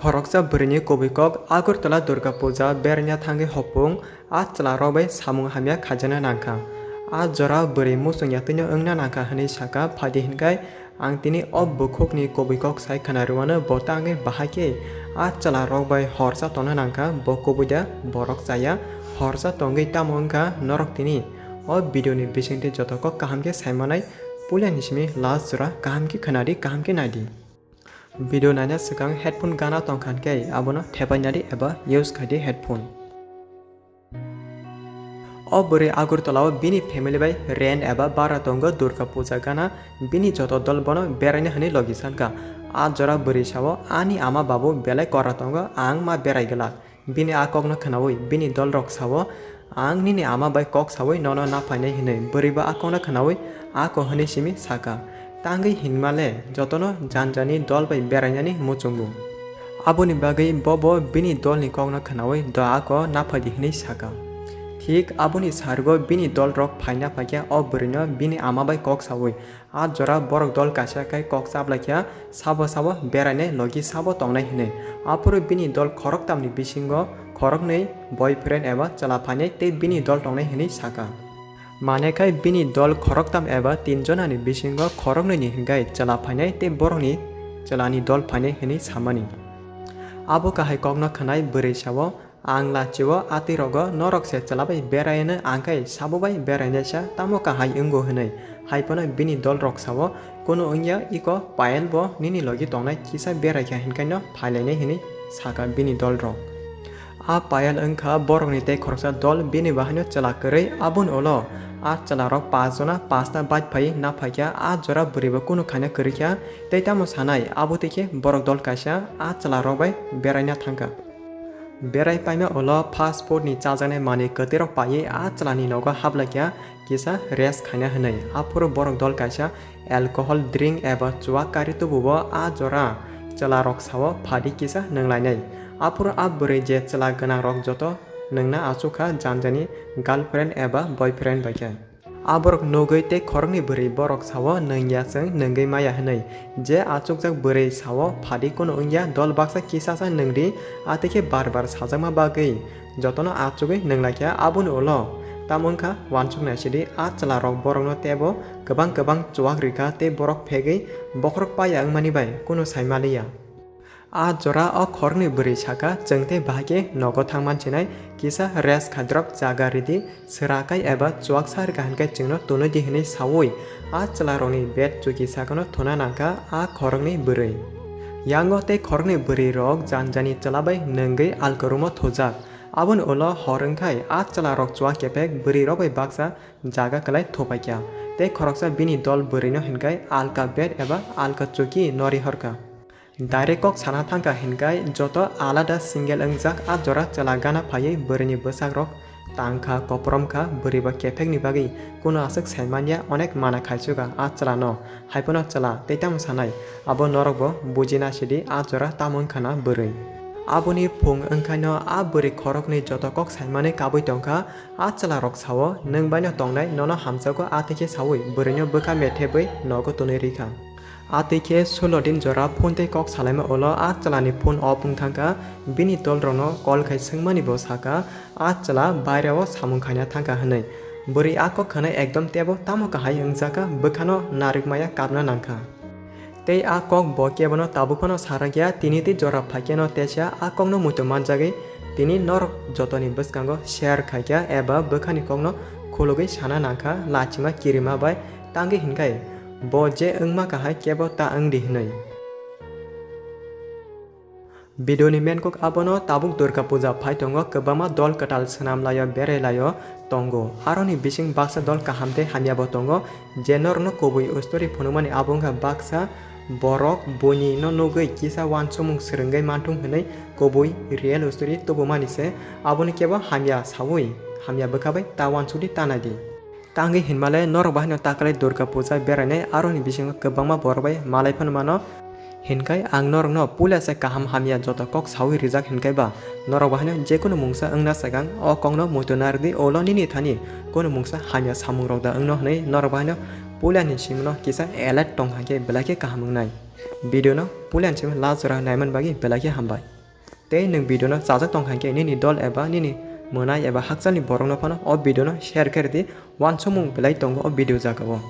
Khoroksa brini kobikok Agartala Durga Puja bernya thangi hopung a chla robai samung hamya khajana nangka a jora buri musung yatinyo ongna nangka hani saka phadi hinkai ang tini ob bukhokni kobikok sai khanaruana botange bahake a chla robai horsa tona nangka bokobuda borok saya horsa tongi tamongka norok tini o video ni bisingte jotoko kahamke saimanai pulan hismi last jora kahamke khanadi kahamke nadi video nanya sekarang headphone gana tongkan kai abono thepanyadi eba use khadi headphone obore Agartala bini family bai rent eba bara tongo Durga Puja gana bini joto dol bono berane hani logisan ka a jora buri sawo ani ama babu belai kora tongo ang ma berai gala bini akogno khanawoi bini dol rok sawo ang nini ama bai kok sawoi nono na phainai hinai buri ba akogno khanawoi ako hani simi saka tangai hinmale jotono janjani dol bai berainani muchungu aboni bagai bobo bini dol ni kogna khanawoi do ako naphadi hinai saka thik aboni sargo bini dol rok phaina phakya obrino bini ama bai kok sawoi a jora borok dol kasa kai kok sablakya sabo sabo beraine logi sabo tongnai hinai apuro bini dol khorok tamni bisingo khorok nei boyfriend eba chala phainai te bini dol tongnai hinai saka Manekai bini dol khoroktam eba tinjonani bisingo khoroknani hingai chala phainai te boroni chalani dol phainai hini samani abo kahai kokno khanai buri sawo angla chiwo ati rogo norok se chalabai beraina angkai sabobai beraina sa tamo kahai ungo hinai haipona bini dol rok sawo kono ongya iko pael bo nini logi tongnai kisa berakya hinkaino phailene hini saka bini dol rok a payal angkha borokni te khoroksa dol bini bahano chala korei abun olo a chalarok pajona pasta bite phai na phakya a jora buriba kuno khana korikya teitamo sanai abutike borok dol kaisa a chalarok bai beraina thangka berai paima olo fast food ni chajane mani katerok pai a chalani nogo hablakya kisa res khaina hanai apuro borok dol kaisa alcohol drink eba chuwa kari tububo a jora chalarok sawo phadi kisa nanglainai apuro a buri je chala gana rok joto nangna achuka janjani girlfriend eba boyfriend baikya aborok nogoi te khorokni buri borok sawo nangya seng nangai maya hanai je achukjak buri sawo phadi kono ongya dol baksa kisasa nangri atike barbar sajama bagai jotono achugoi nanglakya abun olo tamongkha wansukna sidi a chalarok borokno tebo gobang chuwak rika te borok phegei bokrok paya angmani bai kono saimaliya a jora o khorni buri saka jengte bahage nogo thangmanchinai kisa res khadrok jaga ridi serakai eba chuak sar gahankai chingno tono dihini sawoi a chalaroni bed chuki sakono thona nangka a khorni buri yango te khorni buri rok janjani chalabai nangai alkorumo thojak abon olo horengkai a chalarok chuak kepek buri rok bai baksa jaga kalai thopakya te khoroksa bini dol buri no hinkai alka bed eba alka chuki nori horka Direct kok sana thangka hinkai joto alada single angjak a jora chala gana phai burini bwsak rok tangkha kopromkha buriba kefek ni bagi kono asuk saimania onek mana khaichuga a chala no haipono chala teitam sanai abo norokbo bujina sidi a jora tamon khana buri aboni phung angkhaino a buri khorokni joto kok saimane kabui tongkha a chala rok sawo nangbaino tongnai nono hamsako a teke sawoi burino bwka metheboi nogo tonoi rikha atike 16 din jora phone te kok salaima olo a chalani phone opung thangka bini tol rono call khai singmani bo saka a chala bairao samung khania thangka hanai buri a kok khana ekdom tebo tamo kahai angjaka bkhano narikmaya kapna nangkha tei a kok bo kebono tabukhono saragya tiniti jora phakeno techa a kokno muto manjage tini norok jotoni bwskango share khaikya eba bkhani kokno khologai sana nangkha lachima kirima bai tangi hinkai bo je angma kahai kebo ta angdi hinai video ni men kok abono tabuk Durga Puja phaitongo kobama dol katal sanam layo bere layo tongo aroni bising baksa dol kahamte hamiabo tongo jenor no kobui ustori phunumani abongha baksa borok boni no nogoi kisa wan chumung srungai mantung hinai kobui real ustori tobumani se aboni kebo hamia sawoi hamia bakabai tawan chudi tanadi tangi hinmale norok bahino takalai Durga Puja berane aroni bisingo kobangma borbai malai phanmano hinkai ang norok no pulase kaham hamia joto kok sawi rijak hinkai ba norok bahino jekono mungsa angna sagang o kongno mutonardi olo nini thani kono mungsa hamia samung rokda angno hnai norok bahino puliani simno kisa alert tongkhankhe belai kaham wngnai video no pulian sim last jora naiman bagi belai hambai tei nung video no chajak tongkhankhe nini dol eba nini mwnai eba hakjalni borok no phano o video no share khaire di uansukmung belai tongo o video jagao.